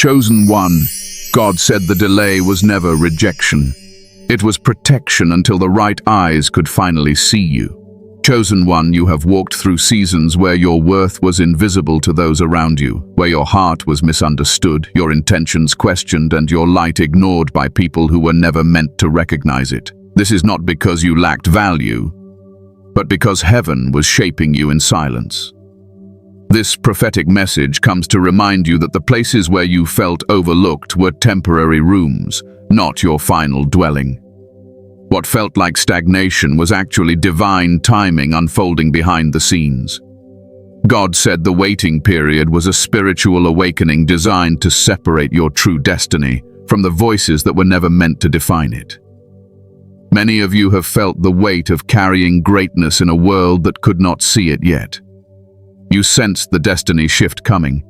Chosen one, God said the delay was never rejection. It was protection until the right eyes could finally see you. Chosen one, you have walked through seasons where your worth was invisible to those around you, where your heart was misunderstood, your intentions questioned, and your light ignored by people who were never meant to recognize it. This is not because you lacked value, but because heaven was shaping you in silence. This prophetic message comes to remind you that the places where you felt overlooked were temporary rooms, not your final dwelling. What felt like stagnation was actually divine timing unfolding behind the scenes. God said the waiting period was a spiritual awakening designed to separate your true destiny from the voices that were never meant to define it. Many of you have felt the weight of carrying greatness in a world that could not see it yet. You sensed the destiny shift coming,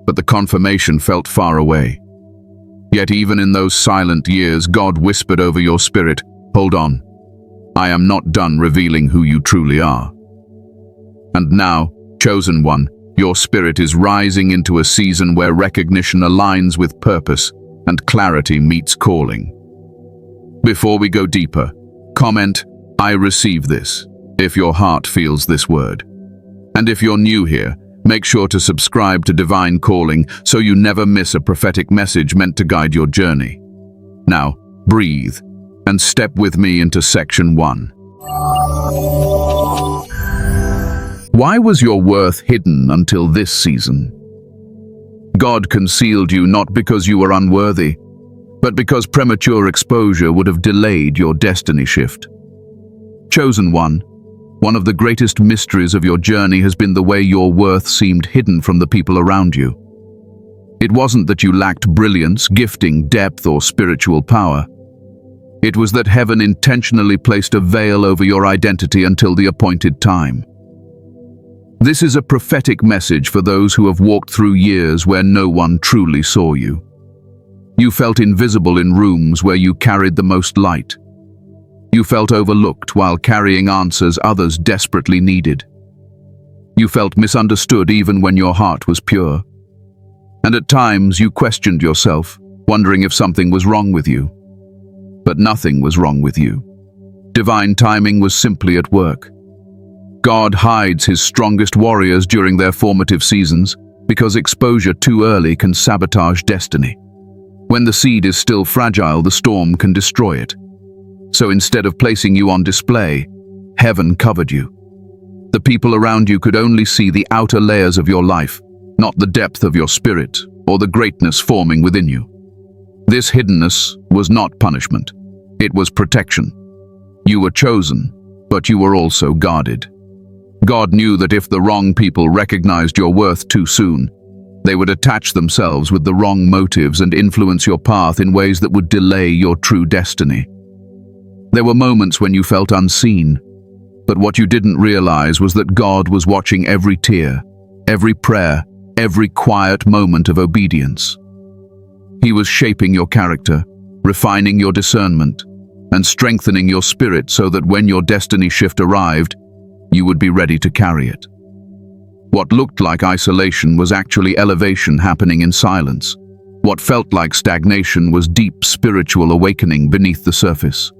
but the confirmation felt far away. Yet even in those silent years, God whispered over your spirit, "Hold on, I am not done revealing who you truly are." And now, chosen one, your spirit is rising into a season where recognition aligns with purpose and clarity meets calling. Before we go deeper, comment, "I receive this," if your heart feels this word. And if you're new here, make sure to subscribe to Divine Calling so you never miss a prophetic message meant to guide your journey. Now, breathe and step with me into section 1. Why was your worth hidden until this season? God concealed you not because you were unworthy, but because premature exposure would have delayed your destiny shift. Chosen one of the greatest mysteries of your journey has been the way your worth seemed hidden from the people around you. It wasn't that you lacked brilliance, gifting, depth, or spiritual power. It was that heaven intentionally placed a veil over your identity until the appointed time. This is a prophetic message for those who have walked through years where no one truly saw you. You felt invisible in rooms where you carried the most light. You felt overlooked while carrying answers others desperately needed. You felt misunderstood even when your heart was pure. And at times you questioned yourself, wondering if something was wrong with you. But nothing was wrong with you. Divine timing was simply at work. God hides his strongest warriors during their formative seasons because exposure too early can sabotage destiny. When the seed is still fragile, the storm can destroy it. So instead of placing you on display, heaven covered you. The people around you could only see the outer layers of your life, not the depth of your spirit or the greatness forming within you. This hiddenness was not punishment. It was protection. You were chosen, but you were also guarded. God knew that if the wrong people recognized your worth too soon, they would attach themselves with the wrong motives and influence your path in ways that would delay your true destiny. There were moments when you felt unseen, but what you didn't realize was that God was watching every tear, every prayer, every quiet moment of obedience. He was shaping your character, refining your discernment, and strengthening your spirit so that when your destiny shift arrived, you would be ready to carry it. What looked like isolation was actually elevation happening in silence. What felt like stagnation was deep spiritual awakening beneath the surface.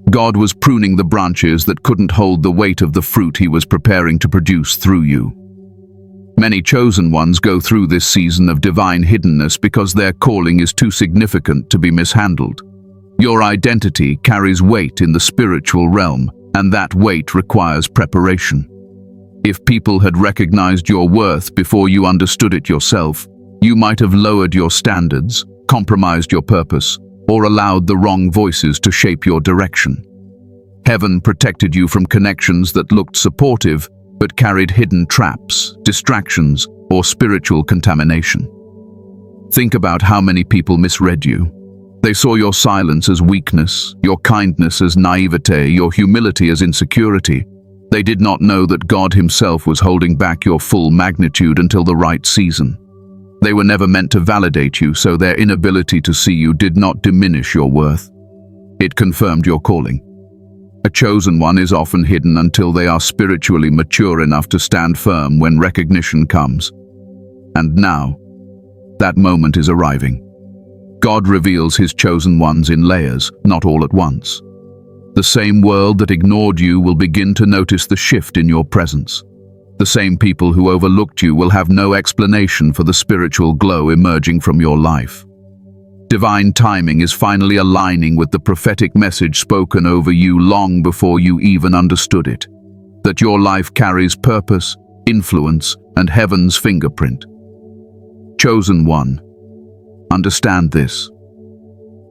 God was pruning the branches that couldn't hold the weight of the fruit he was preparing to produce through you. Many chosen ones go through this season of divine hiddenness because their calling is too significant to be mishandled. Your identity carries weight in the spiritual realm, and that weight requires preparation. If people had recognized your worth before you understood it yourself, you might have lowered your standards, compromised your purpose, or allowed the wrong voices to shape your direction. Heaven protected you from connections that looked supportive but carried hidden traps, distractions, or spiritual contamination. Think about how many people misread you. They saw your silence as weakness, your kindness as naivete, your humility as insecurity. They did not know that God himself was holding back your full magnitude until the right season. They were never meant to validate you, so their inability to see you did not diminish your worth. It confirmed your calling. A chosen one is often hidden until they are spiritually mature enough to stand firm when recognition comes. And now, That moment is arriving. God reveals his chosen ones in layers, not all at once. The same world that ignored you will begin to notice the shift in your presence. The same people who overlooked you will have no explanation for the spiritual glow emerging from your life. Divine timing is finally aligning with the prophetic message spoken over you long before you even understood it, that your life carries purpose, influence, and heaven's fingerprint. Chosen one, understand this.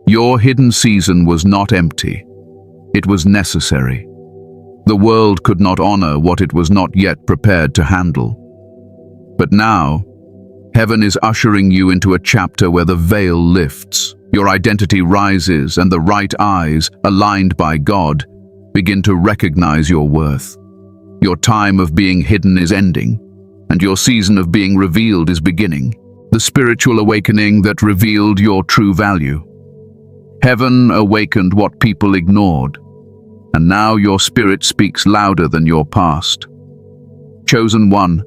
Your hidden season was not empty. It was necessary. The world could not honor what it was not yet prepared to handle. But now, heaven is ushering you into a chapter where the veil lifts, your identity rises, and the right eyes, aligned by God, begin to recognize your worth. Your time of being hidden is ending, and your season of being revealed is beginning, the spiritual awakening that revealed your true value. Heaven awakened what people ignored, and now your spirit speaks louder than your past. Chosen one,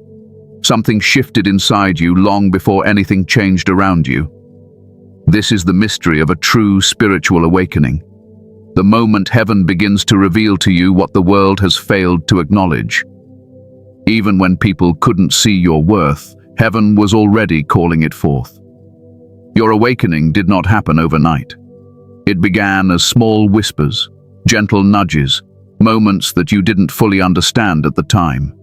something shifted inside you long before anything changed around you. This is the mystery of a true spiritual awakening. The moment heaven begins to reveal to you what the world has failed to acknowledge. Even when people couldn't see your worth, heaven was already calling it forth. Your awakening did not happen overnight. It began as small whispers, gentle nudges, moments that you didn't fully understand at the time.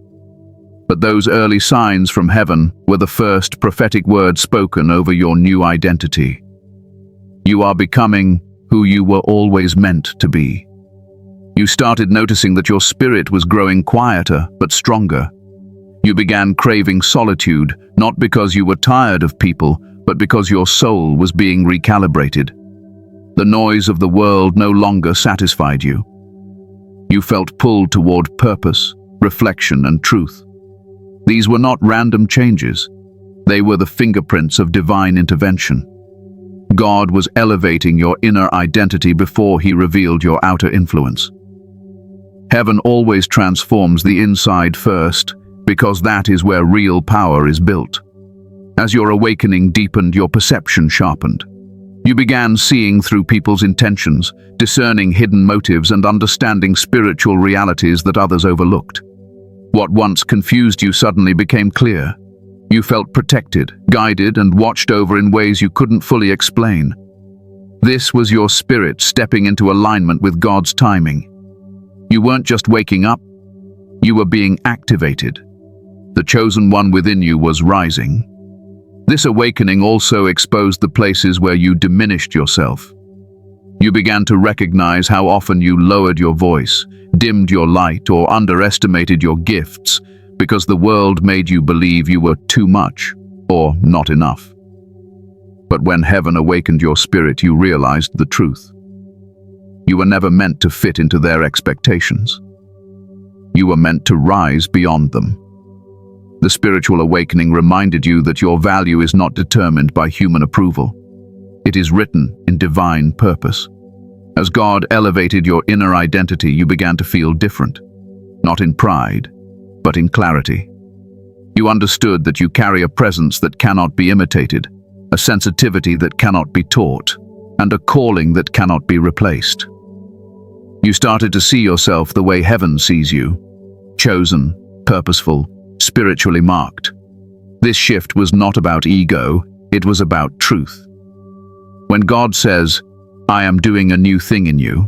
But those early signs from heaven were the first prophetic words spoken over your new identity. You are becoming who you were always meant to be. You started noticing that your spirit was growing quieter but stronger. You began craving solitude, not because you were tired of people, but because your soul was being recalibrated. The noise of the world no longer satisfied you. You felt pulled toward purpose, reflection, and truth. These were not random changes. They were the fingerprints of divine intervention. God was elevating your inner identity before he revealed your outer influence. Heaven always transforms the inside first, because that is where real power is built. As your awakening deepened, your perception sharpened. You began seeing through people's intentions, discerning hidden motives, and understanding spiritual realities that others overlooked. What once confused you suddenly became clear. You felt protected, guided, and watched over in ways you couldn't fully explain. This was your spirit stepping into alignment with God's timing. You weren't just waking up, you were being activated. The chosen one within you was rising. This awakening also exposed the places where you diminished yourself. You began to recognize how often you lowered your voice, dimmed your light, or underestimated your gifts because the world made you believe you were too much or not enough. But when heaven awakened your spirit, you realized the truth. You were never meant to fit into their expectations. You were meant to rise beyond them. The spiritual awakening reminded you that your value is not determined by human approval. It is written in divine purpose. As God elevated your inner identity, you began to feel different, not in pride, but in clarity. You understood that you carry a presence that cannot be imitated, a sensitivity that cannot be taught, and a calling that cannot be replaced. You started to see yourself the way heaven sees you, chosen, purposeful, spiritually marked. This shift was not about ego, it was about truth. When God says, "I am doing a new thing in you,"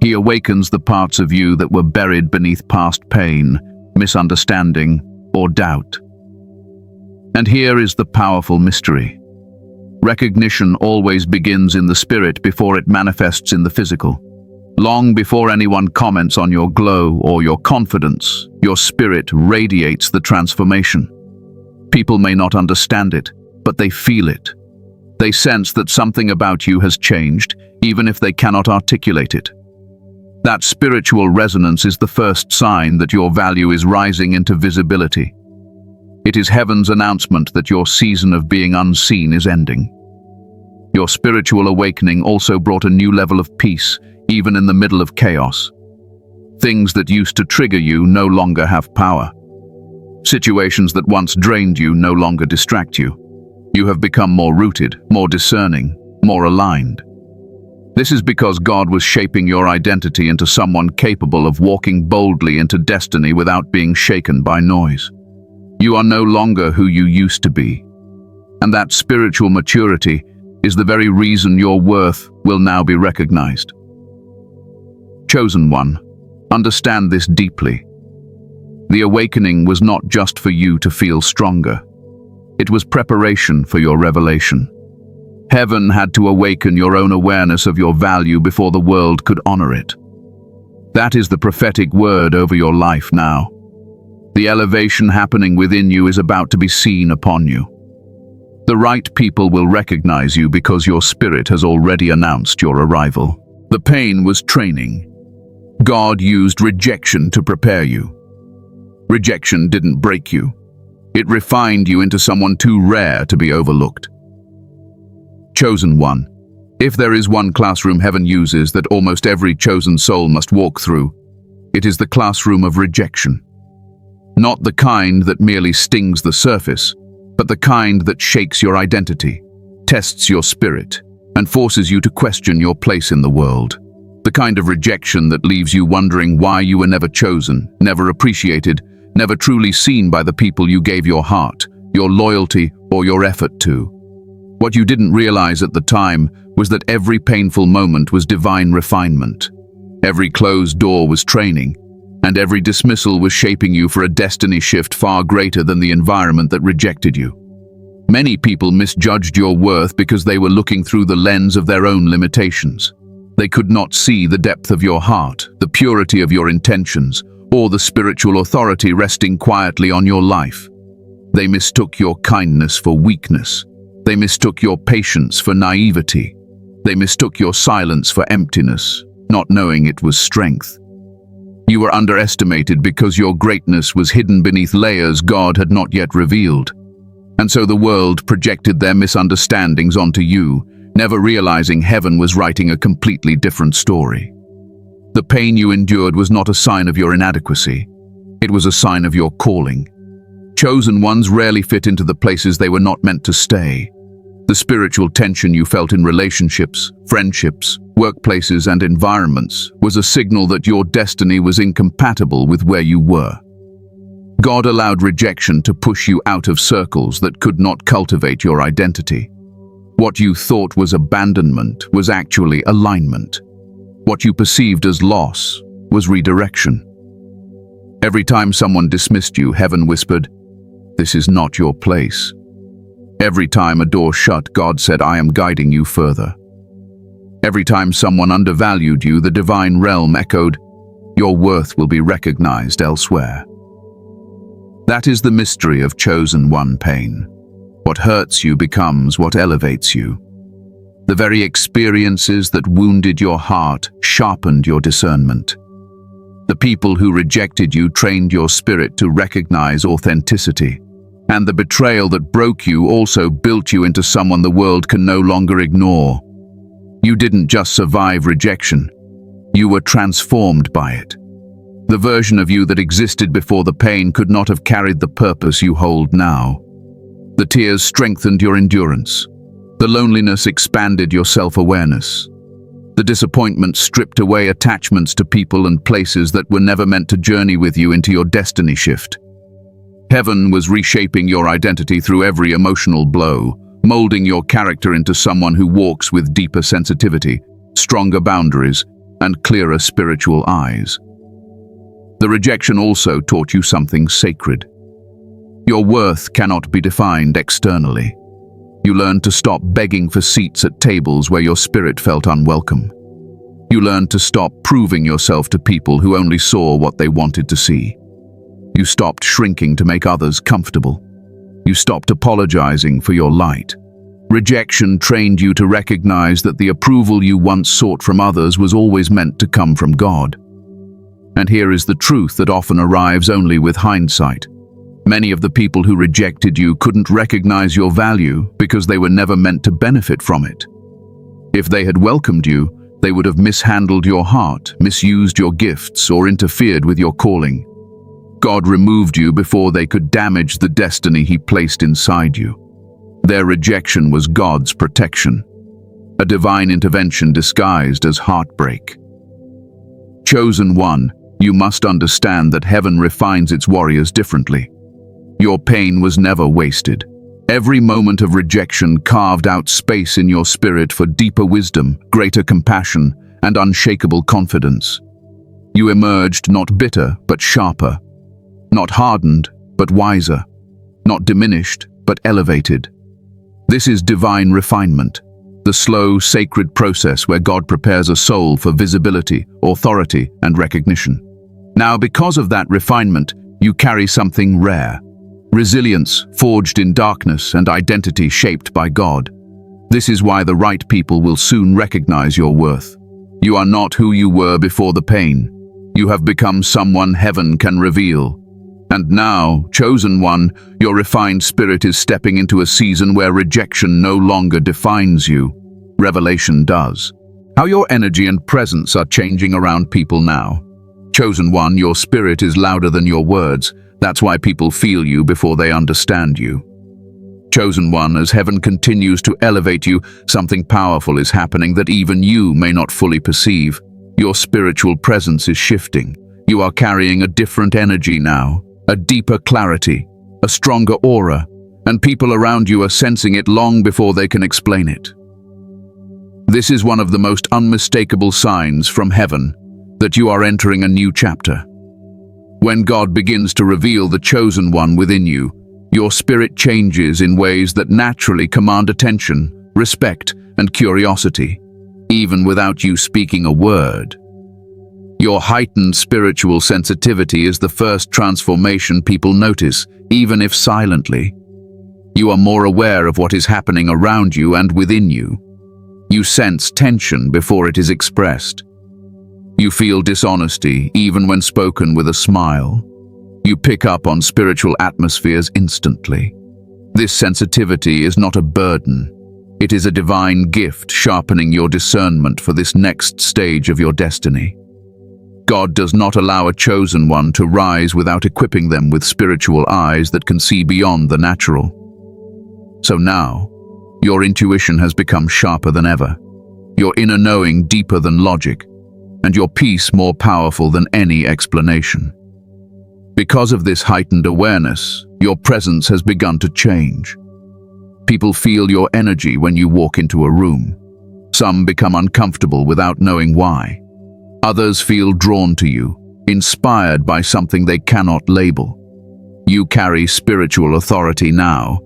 he awakens the parts of you that were buried beneath past pain, misunderstanding, or doubt. And here is the powerful mystery. Recognition always begins in the spirit before it manifests in the physical. Long before anyone comments on your glow or your confidence, your spirit radiates the transformation. People may not understand it, but they feel it. They sense that something about you has changed, even if they cannot articulate it. That spiritual resonance is the first sign that your value is rising into visibility. It is heaven's announcement that your season of being unseen is ending. Your spiritual awakening also brought a new level of peace, even in the middle of chaos. Things that used to trigger you no longer have power. Situations that once drained you no longer distract you. You have become more rooted, more discerning, more aligned. This is because God was shaping your identity into someone capable of walking boldly into destiny without being shaken by noise. You are no longer who you used to be. And that spiritual maturity is the very reason your worth will now be recognized. Chosen one, understand this deeply. The awakening was not just for you to feel stronger. It was preparation for your revelation. Heaven had to awaken your own awareness of your value before the world could honor it. That is the prophetic word over your life now. The elevation happening within you is about to be seen upon you. The right people will recognize you because your spirit has already announced your arrival. The pain was training. God used rejection to prepare you. Rejection didn't break you. It refined you into someone too rare to be overlooked. Chosen one. If there is one classroom heaven uses that almost every chosen soul must walk through, it is the classroom of rejection. Not the kind that merely stings the surface, but the kind that shakes your identity, tests your spirit, and forces you to question your place in the world. The kind of rejection that leaves you wondering why you were never chosen, never appreciated, never truly seen by the people you gave your heart, your loyalty, or your effort to. What you didn't realize at the time was that every painful moment was divine refinement. Every closed door was training, and every dismissal was shaping you for a destiny shift far greater than the environment that rejected you. Many people misjudged your worth because they were looking through the lens of their own limitations. They could not see the depth of your heart, the purity of your intentions, or the spiritual authority resting quietly on your life. They mistook your kindness for weakness. They mistook your patience for naivety. They mistook your silence for emptiness, not knowing it was strength. You were underestimated because your greatness was hidden beneath layers God had not yet revealed. And so the world projected their misunderstandings onto you, never realizing heaven was writing a completely different story. The pain you endured was not a sign of your inadequacy. It was a sign of your calling. Chosen ones rarely fit into the places they were not meant to stay. The spiritual tension you felt in relationships, friendships, workplaces, and environments was a signal that your destiny was incompatible with where you were. God allowed rejection to push you out of circles that could not cultivate your identity. What you thought was abandonment was actually alignment. What you perceived as loss was redirection. Every time someone dismissed you, heaven whispered, "This is not your place." Every time a door shut, God said, "I am guiding you further." Every time someone undervalued you, the divine realm echoed, "Your worth will be recognized elsewhere." That is the mystery of chosen one pain. What hurts you becomes what elevates you. The very experiences that wounded your heart sharpened your discernment. The people who rejected you trained your spirit to recognize authenticity. And the betrayal that broke you also built you into someone the world can no longer ignore. You didn't just survive rejection, you were transformed by it. The version of you that existed before the pain could not have carried the purpose you hold now. The tears strengthened your endurance. The loneliness expanded your self-awareness. The disappointment stripped away attachments to people and places that were never meant to journey with you into your destiny shift. Heaven was reshaping your identity through every emotional blow, molding your character into someone who walks with deeper sensitivity, stronger boundaries, and clearer spiritual eyes. The rejection also taught you something sacred. Your worth cannot be defined externally. You learned to stop begging for seats at tables where your spirit felt unwelcome. You learned to stop proving yourself to people who only saw what they wanted to see. You stopped shrinking to make others comfortable. You stopped apologizing for your light. Rejection trained you to recognize that the approval you once sought from others was always meant to come from God. And here is the truth that often arrives only with hindsight. Many of the people who rejected you couldn't recognize your value because they were never meant to benefit from it. If they had welcomed you, they would have mishandled your heart, misused your gifts, or interfered with your calling. God removed you before they could damage the destiny He placed inside you. Their rejection was God's protection, a divine intervention disguised as heartbreak. Chosen one, you must understand that heaven refines its warriors differently. Your pain was never wasted. Every moment of rejection carved out space in your spirit for deeper wisdom, greater compassion, and unshakable confidence. You emerged not bitter, but sharper. Not hardened, but wiser. Not diminished, but elevated. This is divine refinement, the slow, sacred process where God prepares a soul for visibility, authority, and recognition. Now, because of that refinement, you carry something rare. Resilience, forged in darkness, and identity shaped by God. This is why the right people will soon recognize your worth. You are not who you were before the pain. You have become someone heaven can reveal. And now, chosen one, your refined spirit is stepping into a season where rejection no longer defines you. Revelation does. How your energy and presence are changing around people now. Chosen one, your spirit is louder than your words. That's why people feel you before they understand you. Chosen one, as heaven continues to elevate you, something powerful is happening that even you may not fully perceive. Your spiritual presence is shifting. You are carrying a different energy now, a deeper clarity, a stronger aura, and people around you are sensing it long before they can explain it. This is one of the most unmistakable signs from heaven that you are entering a new chapter. When God begins to reveal the chosen one within you, your spirit changes in ways that naturally command attention, respect, and curiosity, even without you speaking a word. Your heightened spiritual sensitivity is the first transformation people notice, even if silently. You are more aware of what is happening around you and within you. You sense tension before it is expressed. You feel dishonesty even when spoken with a smile. You pick up on spiritual atmospheres instantly. This sensitivity is not a burden. It is a divine gift sharpening your discernment for this next stage of your destiny. God does not allow a chosen one to rise without equipping them with spiritual eyes that can see beyond the natural. So now, your intuition has become sharper than ever, your inner knowing deeper than logic, and your peace more powerful than any explanation. Because of this heightened awareness, your presence has begun to change. People feel your energy when you walk into a room. Some become uncomfortable without knowing why. Others feel drawn to you, inspired by something they cannot label. You carry spiritual authority now.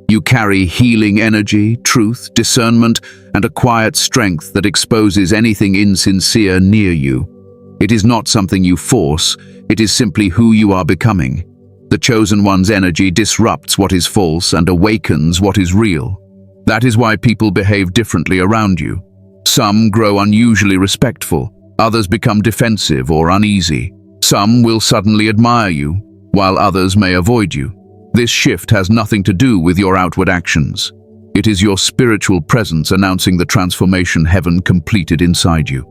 You carry healing energy, truth, discernment, and a quiet strength that exposes anything insincere near you. It is not something you force, it is simply who you are becoming. The chosen one's energy disrupts what is false and awakens what is real. That is why people behave differently around you. Some grow unusually respectful. Others become defensive or uneasy. Some will suddenly admire you, while others may avoid you. This shift has nothing to do with your outward actions. It is your spiritual presence announcing the transformation heaven completed inside you.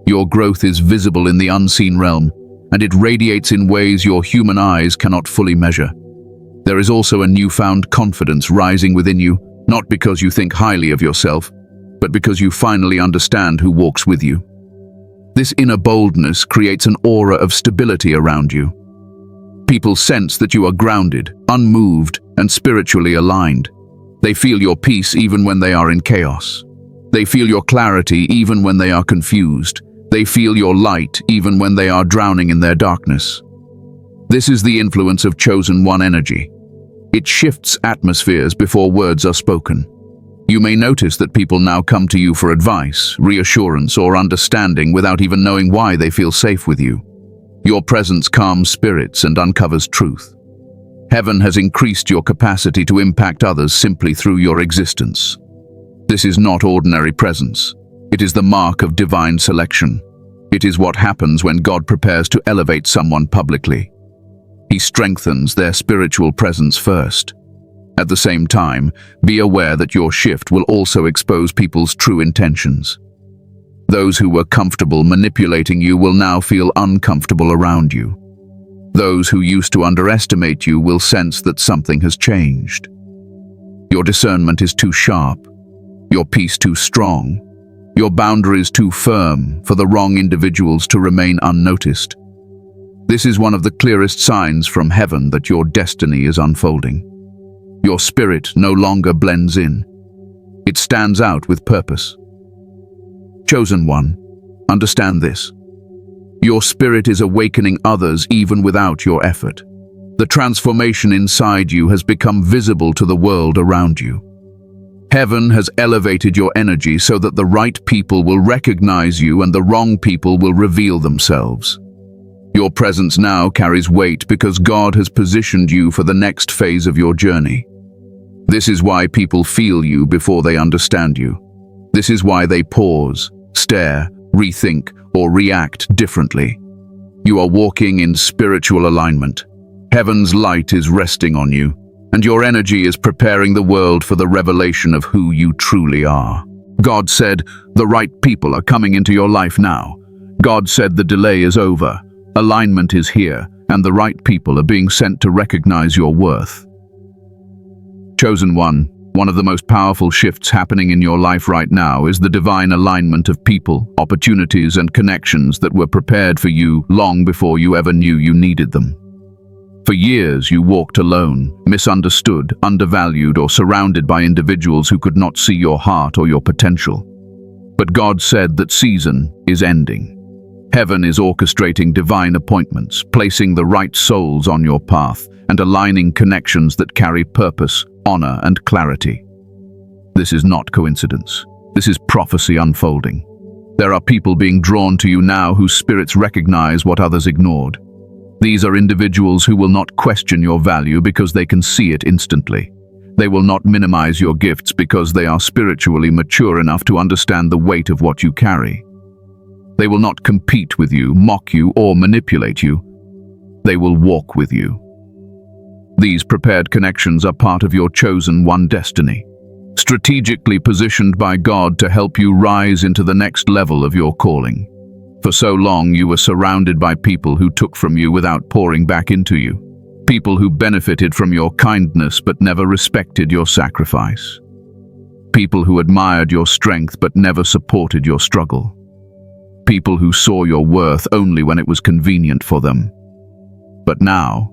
Your growth is visible in the unseen realm, and it radiates in ways your human eyes cannot fully measure. There is also a newfound confidence rising within you, not because you think highly of yourself, but because you finally understand who walks with you. This inner boldness creates an aura of stability around you. People sense that you are grounded, unmoved, and spiritually aligned. They feel your peace even when they are in chaos. They feel your clarity even when they are confused. They feel your light even when they are drowning in their darkness. This is the influence of chosen one energy. It shifts atmospheres before words are spoken. You may notice that people now come to you for advice, reassurance, or understanding without even knowing why they feel safe with you. Your presence calms spirits and uncovers truth. Heaven has increased your capacity to impact others simply through your existence. This is not ordinary presence. It is the mark of divine selection. It is what happens when God prepares to elevate someone publicly. He strengthens their spiritual presence first. At the same time, be aware that your shift will also expose people's true intentions. Those who were comfortable manipulating you will now feel uncomfortable around you. Those who used to underestimate you will sense that something has changed. Your discernment is too sharp, your peace too strong, your boundaries too firm for the wrong individuals to remain unnoticed. This is one of the clearest signs from heaven that your destiny is unfolding. Your spirit no longer blends in. It stands out with purpose. Chosen one, understand this. Your spirit is awakening others even without your effort. The transformation inside you has become visible to the world around you. Heaven has elevated your energy so that the right people will recognize you and the wrong people will reveal themselves. Your presence now carries weight because God has positioned you for the next phase of your journey. This is why people feel you before they understand you. This is why they pause, stare, rethink, or react differently. You are walking in spiritual alignment. Heaven's light is resting on you, and your energy is preparing the world for the revelation of who you truly are. God said, the right people are coming into your life now. God said the delay is over. Alignment is here, and the right people are being sent to recognize your worth. Chosen one of the most powerful shifts happening in your life right now is the divine alignment of people, opportunities, and connections that were prepared for you long before you ever knew you needed them. For years, you walked alone, misunderstood, undervalued, or surrounded by individuals who could not see your heart or your potential. But God said that season is ending. Heaven is orchestrating divine appointments, placing the right souls on your path, and aligning connections that carry purpose, honor, and clarity. This is not coincidence. This is prophecy unfolding. There are people being drawn to you now whose spirits recognize what others ignored. These are individuals who will not question your value because they can see it instantly. They will not minimize your gifts because they are spiritually mature enough to understand the weight of what you carry. They will not compete with you, mock you, or manipulate you. They will walk with you. These prepared connections are part of your chosen one destiny, strategically positioned by God to help you rise into the next level of your calling. For so long, you were surrounded by people who took from you without pouring back into you. People who benefited from your kindness but never respected your sacrifice. People who admired your strength but never supported your struggle. People who saw your worth only when it was convenient for them. But now,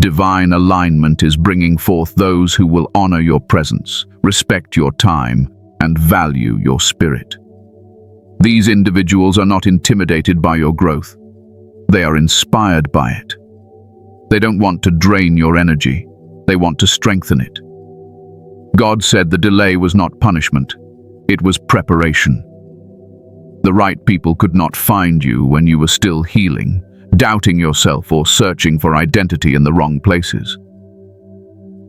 divine alignment is bringing forth those who will honor your presence, respect your time, and value your spirit. These individuals are not intimidated by your growth. They are inspired by it. They don't want to drain your energy. They want to strengthen it. God said the delay was not punishment. It was preparation. The right people could not find you when you were still healing, doubting yourself, or searching for identity in the wrong places.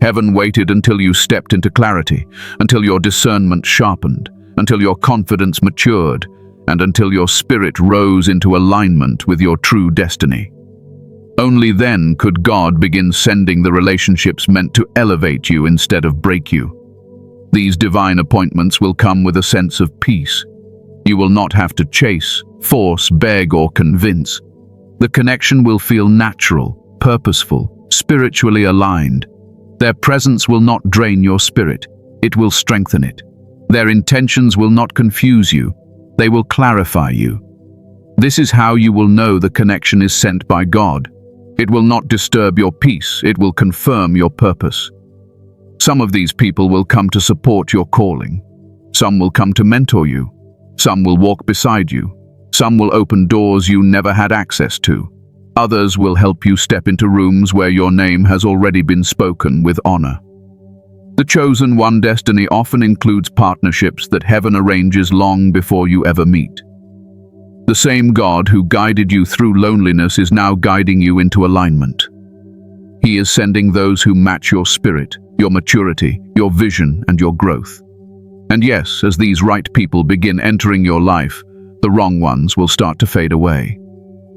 Heaven waited until you stepped into clarity, until your discernment sharpened, until your confidence matured, and until your spirit rose into alignment with your true destiny. Only then could God begin sending the relationships meant to elevate you instead of break you. These divine appointments will come with a sense of peace. You will not have to chase, force, beg, or convince. The connection will feel natural, purposeful, spiritually aligned. Their presence will not drain your spirit. It will strengthen it. Their intentions will not confuse you. They will clarify you. This is how you will know the connection is sent by God. It will not disturb your peace. It will confirm your purpose. Some of these people will come to support your calling. Some will come to mentor you. Some will walk beside you. Some will open doors you never had access to. Others will help you step into rooms where your name has already been spoken with honor. The chosen one destiny often includes partnerships that heaven arranges long before you ever meet. The same God who guided you through loneliness is now guiding you into alignment. He is sending those who match your spirit, your maturity, your vision, and your growth. And yes, as these right people begin entering your life, the wrong ones will start to fade away.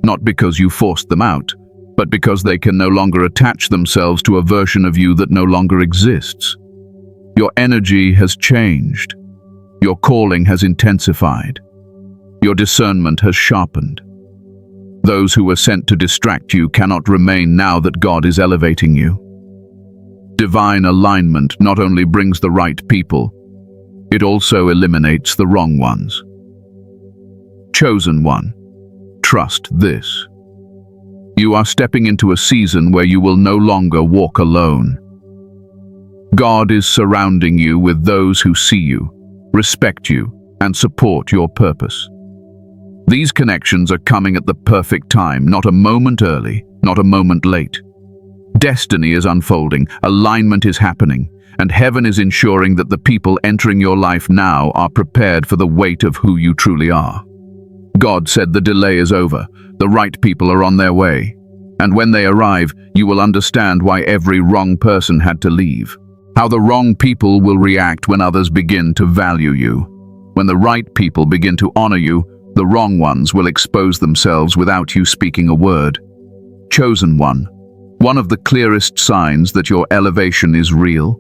Not because you forced them out, but because they can no longer attach themselves to a version of you that no longer exists. Your energy has changed. Your calling has intensified. Your discernment has sharpened. Those who were sent to distract you cannot remain now that God is elevating you. Divine alignment not only brings the right people, it also eliminates the wrong ones. Chosen one, trust this. You are stepping into a season where you will no longer walk alone. God is surrounding you with those who see you, respect you, and support your purpose. These connections are coming at the perfect time, not a moment early, not a moment late. Destiny is unfolding, alignment is happening, and heaven is ensuring that the people entering your life now are prepared for the weight of who you truly are. God said the delay is over, the right people are on their way, and when they arrive, you will understand why every wrong person had to leave. How the wrong people will react when others begin to value you. When the right people begin to honor you, the wrong ones will expose themselves without you speaking a word. Chosen one of the clearest signs that your elevation is real,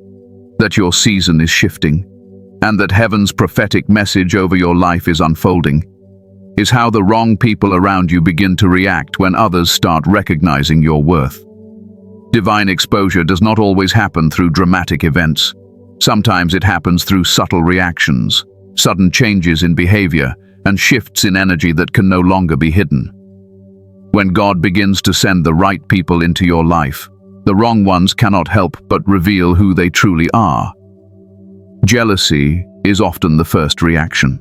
that your season is shifting, and that heaven's prophetic message over your life is unfolding, is how the wrong people around you begin to react when others start recognizing your worth. Divine exposure does not always happen through dramatic events. Sometimes it happens through subtle reactions, sudden changes in behavior, and shifts in energy that can no longer be hidden. When God begins to send the right people into your life, the wrong ones cannot help but reveal who they truly are. Jealousy is often the first reaction.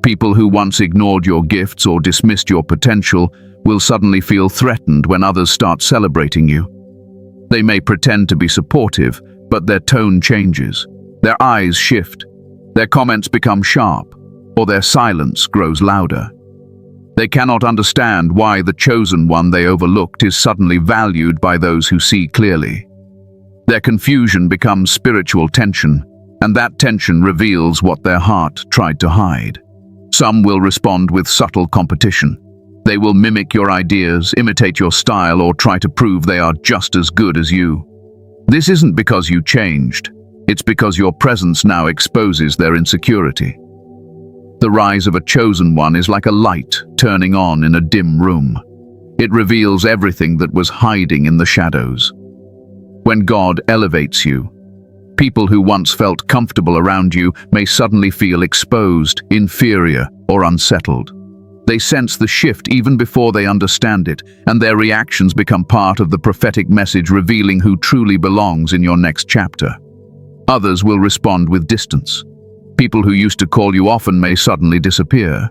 People who once ignored your gifts or dismissed your potential will suddenly feel threatened when others start celebrating you. They may pretend to be supportive, but their tone changes. Their eyes shift, their comments become sharp, or their silence grows louder. They cannot understand why the chosen one they overlooked is suddenly valued by those who see clearly. Their confusion becomes spiritual tension, and that tension reveals what their heart tried to hide. Some will respond with subtle competition. They will mimic your ideas, imitate your style, or try to prove they are just as good as you. This isn't because you changed. It's because your presence now exposes their insecurity. The rise of a chosen one is like a light turning on in a dim room. It reveals everything that was hiding in the shadows. When God elevates you, people who once felt comfortable around you may suddenly feel exposed, inferior, or unsettled. They sense the shift even before they understand it, and their reactions become part of the prophetic message revealing who truly belongs in your next chapter. Others will respond with distance. People who used to call you often may suddenly disappear.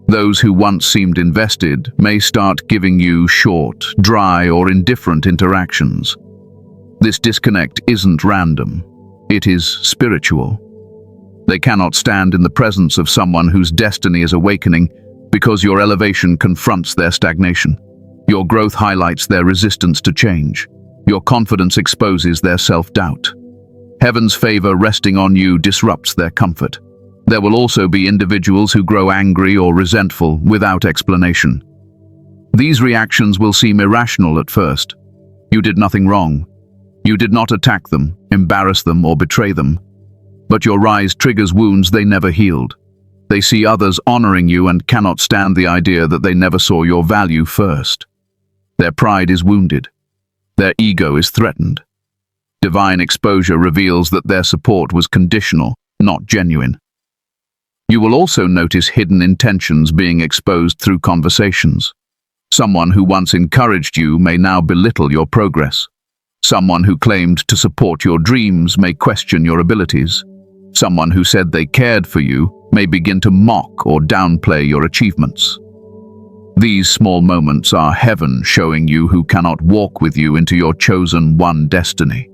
Those who once seemed invested may start giving you short, dry, or indifferent interactions. This disconnect isn't random. It is spiritual. They cannot stand in the presence of someone whose destiny is awakening because your elevation confronts their stagnation. Your growth highlights their resistance to change. Your confidence exposes their self-doubt. Heaven's favor resting on you disrupts their comfort. There will also be individuals who grow angry or resentful without explanation. These reactions will seem irrational at first. You did nothing wrong. You did not attack them, embarrass them, or betray them. But your rise triggers wounds they never healed. They see others honoring you and cannot stand the idea that they never saw your value first. Their pride is wounded. Their ego is threatened. Divine exposure reveals that their support was conditional, not genuine. You will also notice hidden intentions being exposed through conversations. Someone who once encouraged you may now belittle your progress. Someone who claimed to support your dreams may question your abilities. Someone who said they cared for you may begin to mock or downplay your achievements. These small moments are heaven showing you who cannot walk with you into your chosen one destiny.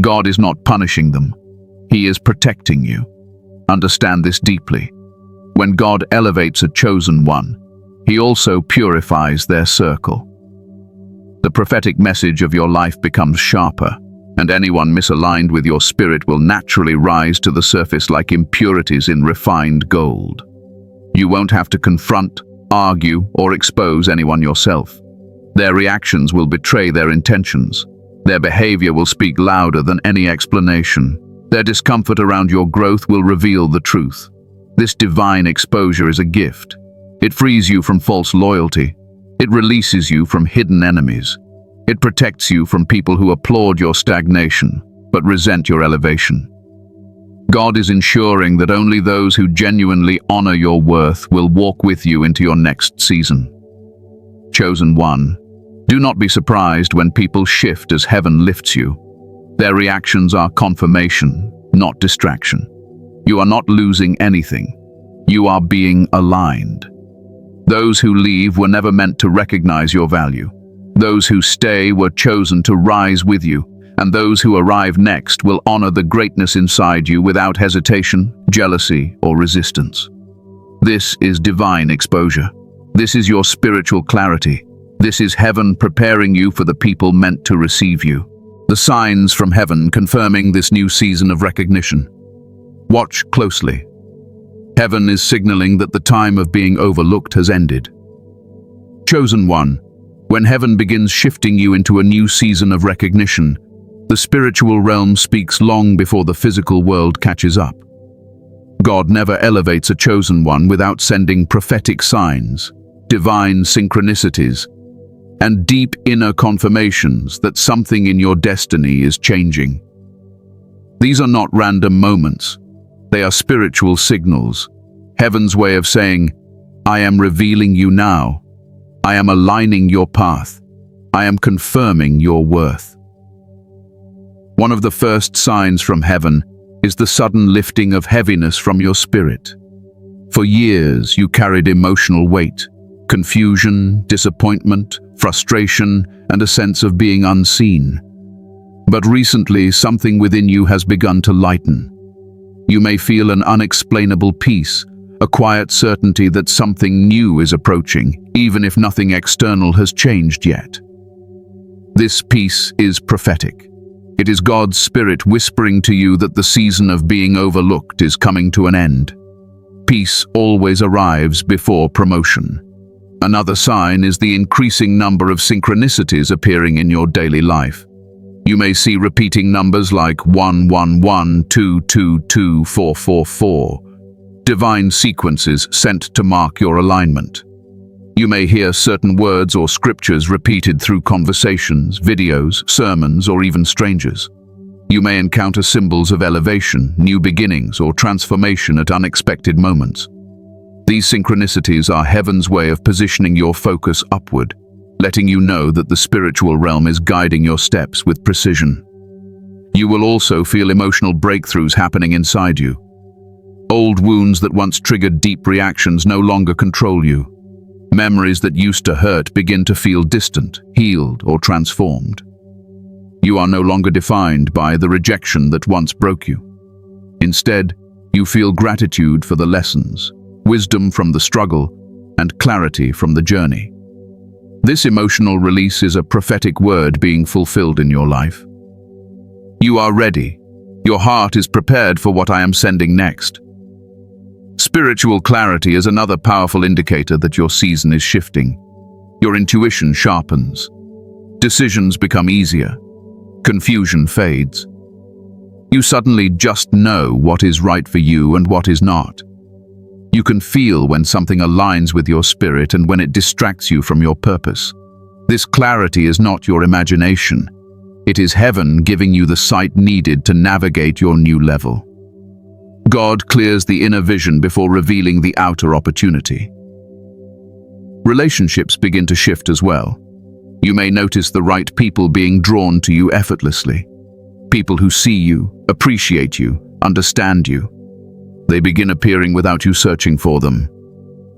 God is not punishing them. He is protecting you. Understand this deeply. When God elevates a chosen one, He also purifies their circle. The prophetic message of your life becomes sharper, and anyone misaligned with your spirit will naturally rise to the surface like impurities in refined gold. You won't have to confront, argue, or expose anyone yourself. Their reactions will betray their intentions. Their behavior will speak louder than any explanation. Their discomfort around your growth will reveal the truth. This divine exposure is a gift. It frees you from false loyalty. It releases you from hidden enemies. It protects you from people who applaud your stagnation, but resent your elevation. God is ensuring that only those who genuinely honor your worth will walk with you into your next season. Chosen one, do not be surprised when people shift as heaven lifts you. Their reactions are confirmation, not distraction. You are not losing anything. You are being aligned. Those who leave were never meant to recognize your value. Those who stay were chosen to rise with you, and those who arrive next will honor the greatness inside you without hesitation, jealousy, or resistance. This is divine exposure. This is your spiritual clarity. This is heaven preparing you for the people meant to receive you. The signs from heaven confirming this new season of recognition. Watch closely. Heaven is signaling that the time of being overlooked has ended. Chosen one, when heaven begins shifting you into a new season of recognition, the spiritual realm speaks long before the physical world catches up. God never elevates a chosen one without sending prophetic signs, divine synchronicities, and deep inner confirmations that something in your destiny is changing. These are not random moments. They are spiritual signals, heaven's way of saying, I am revealing you now. I am aligning your path. I am confirming your worth. One of the first signs from heaven is the sudden lifting of heaviness from your spirit. For years, you carried emotional weight, confusion, disappointment, frustration, and a sense of being unseen. But recently, something within you has begun to lighten. You may feel an unexplainable peace, a quiet certainty that something new is approaching, even if nothing external has changed yet. This peace is prophetic. It is God's Spirit whispering to you that the season of being overlooked is coming to an end. Peace always arrives before promotion. Another sign is the increasing number of synchronicities appearing in your daily life. You may see repeating numbers like 111, 222, 444, divine sequences sent to mark your alignment. You may hear certain words or scriptures repeated through conversations, videos, sermons, or even strangers. You may encounter symbols of elevation, new beginnings, or transformation at unexpected moments. These synchronicities are heaven's way of positioning your focus upward, letting you know that the spiritual realm is guiding your steps with precision. You will also feel emotional breakthroughs happening inside you. Old wounds that once triggered deep reactions no longer control you. Memories that used to hurt begin to feel distant, healed, or transformed. You are no longer defined by the rejection that once broke you. Instead, you feel gratitude for the lessons, wisdom from the struggle, and clarity from the journey. This emotional release is a prophetic word being fulfilled in your life. You are ready. Your heart is prepared for what I am sending next. Spiritual clarity is another powerful indicator that your season is shifting. Your intuition sharpens. Decisions become easier. Confusion fades. You suddenly just know what is right for you and what is not. You can feel when something aligns with your spirit and when it distracts you from your purpose. This clarity is not your imagination. It is heaven giving you the sight needed to navigate your new level. God clears the inner vision before revealing the outer opportunity. Relationships begin to shift as well. You may notice the right people being drawn to you effortlessly. People who see you, appreciate you, understand you. They begin appearing without you searching for them.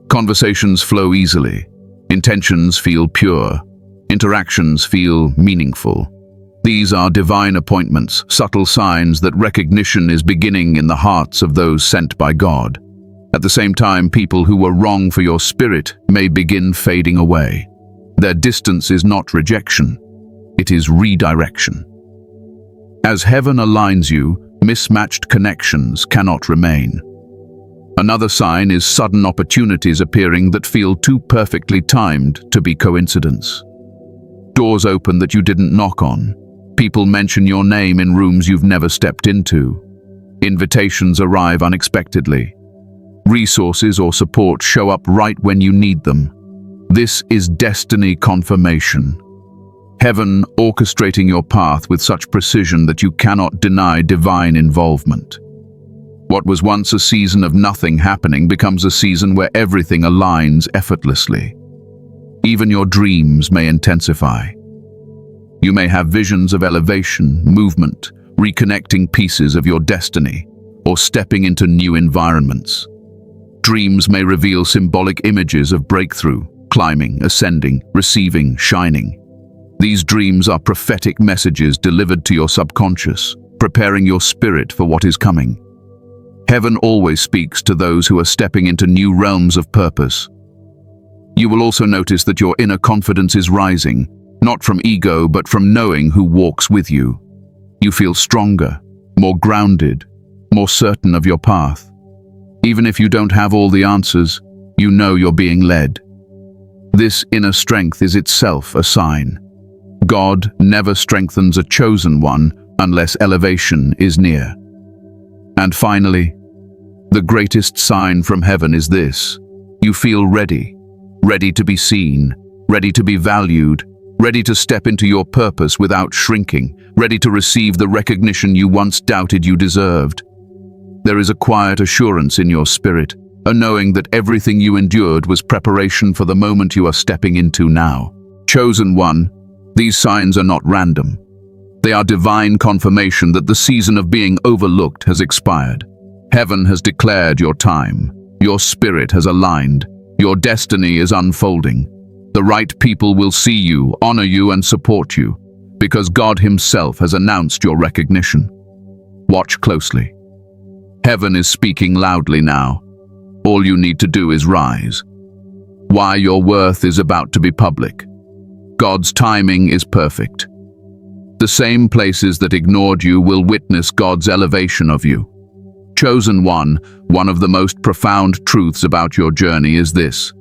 Conversations flow easily. Intentions feel pure. Interactions feel meaningful. These are divine appointments, subtle signs that recognition is beginning in the hearts of those sent by God. At the same time, people who were wrong for your spirit may begin fading away. Their distance is not rejection, it is redirection. As heaven aligns you, mismatched connections cannot remain. Another sign is sudden opportunities appearing that feel too perfectly timed to be coincidence. Doors open that you didn't knock on. People mention your name in rooms you've never stepped into. Invitations arrive unexpectedly. Resources or support show up right when you need them. This is destiny confirmation. Heaven orchestrating your path with such precision that you cannot deny divine involvement. What was once a season of nothing happening becomes a season where everything aligns effortlessly. Even your dreams may intensify. You may have visions of elevation, movement, reconnecting pieces of your destiny, or stepping into new environments. Dreams may reveal symbolic images of breakthrough, climbing, ascending, receiving, shining. These dreams are prophetic messages delivered to your subconscious, preparing your spirit for what is coming. Heaven always speaks to those who are stepping into new realms of purpose. You will also notice that your inner confidence is rising, not from ego but from knowing who walks with you. You feel stronger, more grounded, more certain of your path. Even if you don't have all the answers, you know you're being led. This inner strength is itself a sign. God never strengthens a chosen one unless elevation is near. And finally, the greatest sign from heaven is this: you feel ready, ready to be seen, ready to be valued, ready to step into your purpose without shrinking, ready to receive the recognition you once doubted you deserved. There is a quiet assurance in your spirit, a knowing that everything you endured was preparation for the moment you are stepping into now. Chosen one, these signs are not random. They are divine confirmation that the season of being overlooked has expired. Heaven has declared your time. Your spirit has aligned. Your destiny is unfolding. The right people will see you, honor you, and support you, because God Himself has announced your recognition. Watch closely. Heaven is speaking loudly now. All you need to do is rise. Why your worth is about to be public. God's timing is perfect. The same places that ignored you will witness God's elevation of you. Chosen one of the most profound truths about your journey is this: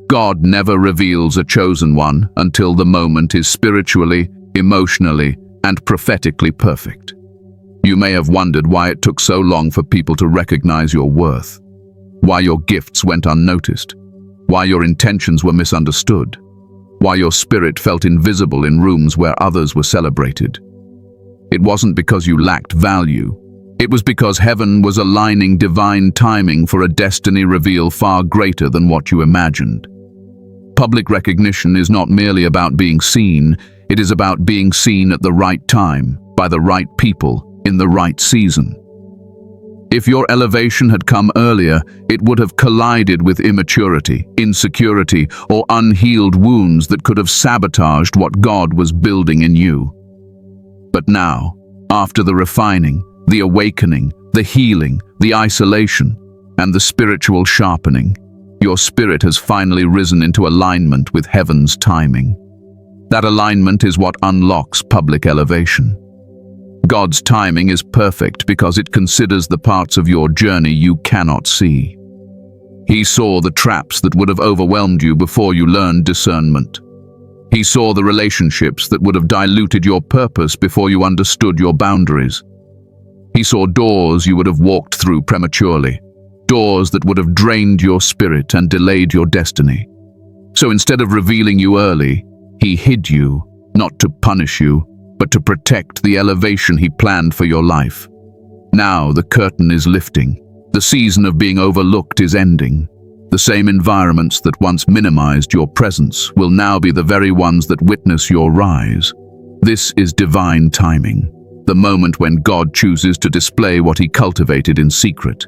God never reveals a chosen one until the moment is spiritually, emotionally, and prophetically perfect. You may have wondered why it took so long for people to recognize your worth, why your gifts went unnoticed, why your intentions were misunderstood, why your spirit felt invisible in rooms where others were celebrated. It wasn't because you lacked value. It was because heaven was aligning divine timing for a destiny reveal far greater than what you imagined. Public recognition is not merely about being seen, it is about being seen at the right time, by the right people, in the right season. If your elevation had come earlier, it would have collided with immaturity, insecurity, or unhealed wounds that could have sabotaged what God was building in you. But now, after the refining, the awakening, the healing, the isolation, and the spiritual sharpening, your spirit has finally risen into alignment with heaven's timing. That alignment is what unlocks public elevation. God's timing is perfect because it considers the parts of your journey you cannot see. He saw the traps that would have overwhelmed you before you learned discernment. He saw the relationships that would have diluted your purpose before you understood your boundaries. He saw doors you would have walked through prematurely, doors that would have drained your spirit and delayed your destiny. So instead of revealing you early, He hid you, not to punish you, but to protect the elevation He planned for your life. Now the curtain is lifting. The season of being overlooked is ending. The same environments that once minimized your presence will now be the very ones that witness your rise. This is divine timing, the moment when God chooses to display what He cultivated in secret.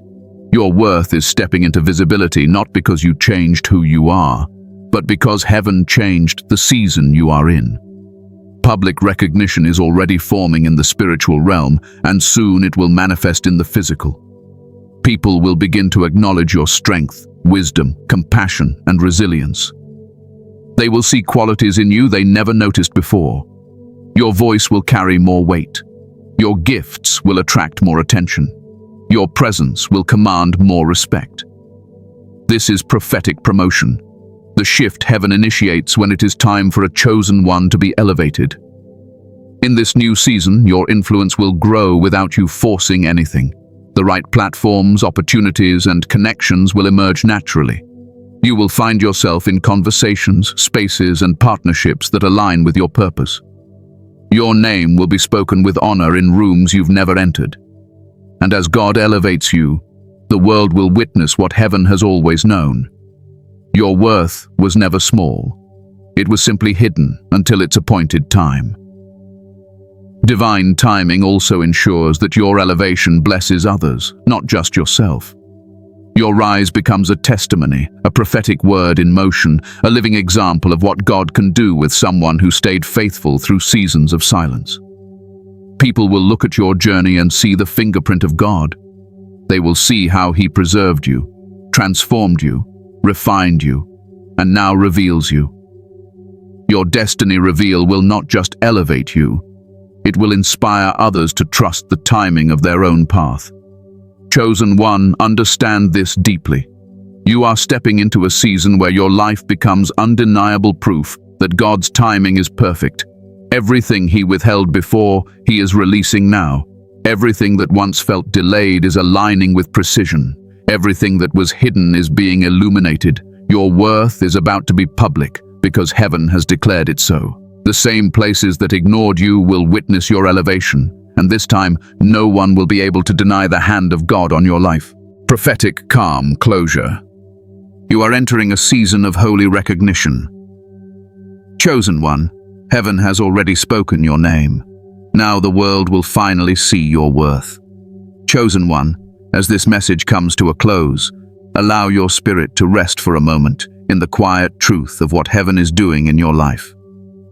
Your worth is stepping into visibility not because you changed who you are, but because heaven changed the season you are in. Public recognition is already forming in the spiritual realm, and soon it will manifest in the physical. People will begin to acknowledge your strength, wisdom, compassion, and resilience. They will see qualities in you they never noticed before. Your voice will carry more weight. Your gifts will attract more attention. Your presence will command more respect. This is prophetic promotion, the shift heaven initiates when it is time for a chosen one to be elevated. In this new season, your influence will grow without you forcing anything. The right platforms, opportunities, and connections will emerge naturally. You will find yourself in conversations, spaces, and partnerships that align with your purpose. Your name will be spoken with honor in rooms you've never entered. And as God elevates you, the world will witness what heaven has always known. Your worth was never small. It was simply hidden until its appointed time. Divine timing also ensures that your elevation blesses others, not just yourself. Your rise becomes a testimony, a prophetic word in motion, a living example of what God can do with someone who stayed faithful through seasons of silence. People will look at your journey and see the fingerprint of God. They will see how He preserved you, transformed you, refined you, and now reveals you. Your destiny reveal will not just elevate you, it will inspire others to trust the timing of their own path. Chosen one, understand this deeply. You are stepping into a season where your life becomes undeniable proof that God's timing is perfect. Everything He withheld before, He is releasing now. Everything that once felt delayed is aligning with precision. Everything that was hidden is being illuminated. Your worth is about to be public because heaven has declared it so. The same places that ignored you will witness your elevation. And this time, no one will be able to deny the hand of God on your life. Prophetic calm closure. You are entering a season of holy recognition. Chosen one, heaven has already spoken your name. Now the world will finally see your worth. Chosen one, as this message comes to a close, allow your spirit to rest for a moment in the quiet truth of what heaven is doing in your life.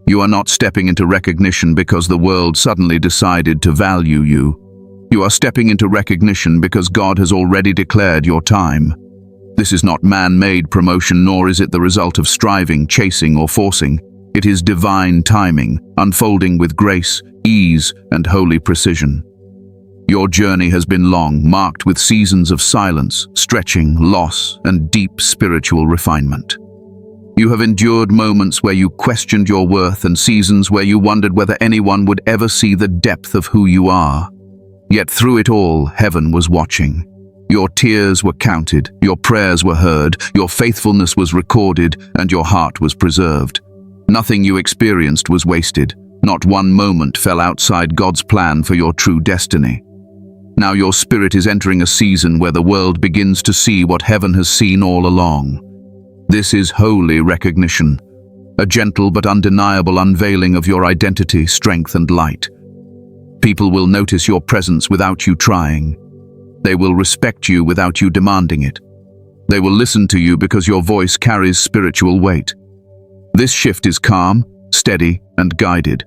You are not stepping into recognition because the world suddenly decided to value you. You are stepping into recognition because God has already declared your time. This is not man-made promotion, nor is it the result of striving, chasing, or forcing. It is divine timing, unfolding with grace, ease, and holy precision. Your journey has been long, marked with seasons of silence, stretching, loss, and deep spiritual refinement. You have endured moments where you questioned your worth and seasons where you wondered whether anyone would ever see the depth of who you are. Yet through it all, heaven was watching. Your tears were counted, your prayers were heard, your faithfulness was recorded, and your heart was preserved. Nothing you experienced was wasted. Not one moment fell outside God's plan for your true destiny. Now your spirit is entering a season where the world begins to see what heaven has seen all along. This is holy recognition, a gentle but undeniable unveiling of your identity, strength, and light. People will notice your presence without you trying. They will respect you without you demanding it. They will listen to you because your voice carries spiritual weight. This shift is calm, steady, and guided.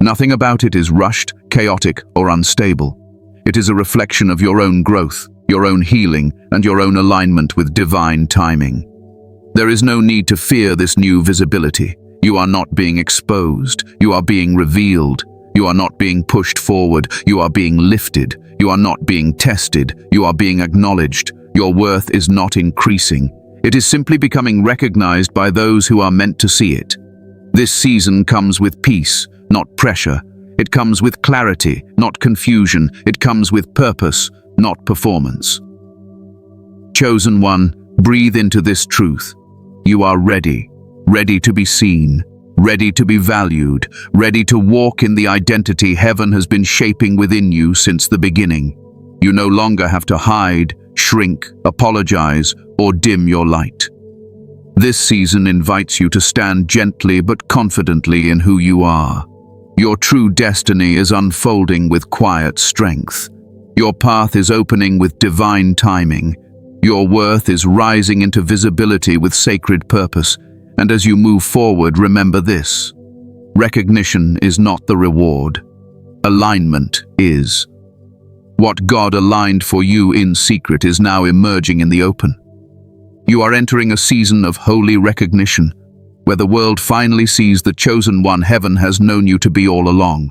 Nothing about it is rushed, chaotic, or unstable. It is a reflection of your own growth, your own healing, and your own alignment with divine timing. There is no need to fear this new visibility. You are not being exposed. You are being revealed. You are not being pushed forward. You are being lifted. You are not being tested. You are being acknowledged. Your worth is not increasing. It is simply becoming recognized by those who are meant to see it. This season comes with peace, not pressure. It comes with clarity, not confusion. It comes with purpose, not performance. Chosen one, breathe into this truth. You are ready, ready to be seen, ready to be valued, ready to walk in the identity heaven has been shaping within you since the beginning. You no longer have to hide, shrink, apologize, or dim your light. This season invites you to stand gently but confidently in who you are. Your true destiny is unfolding with quiet strength. Your path is opening with divine timing. Your worth is rising into visibility with sacred purpose, and as you move forward, remember this. Recognition is not the reward. Alignment is. What God aligned for you in secret is now emerging in the open. You are entering a season of holy recognition, where the world finally sees the chosen one heaven has known you to be all along.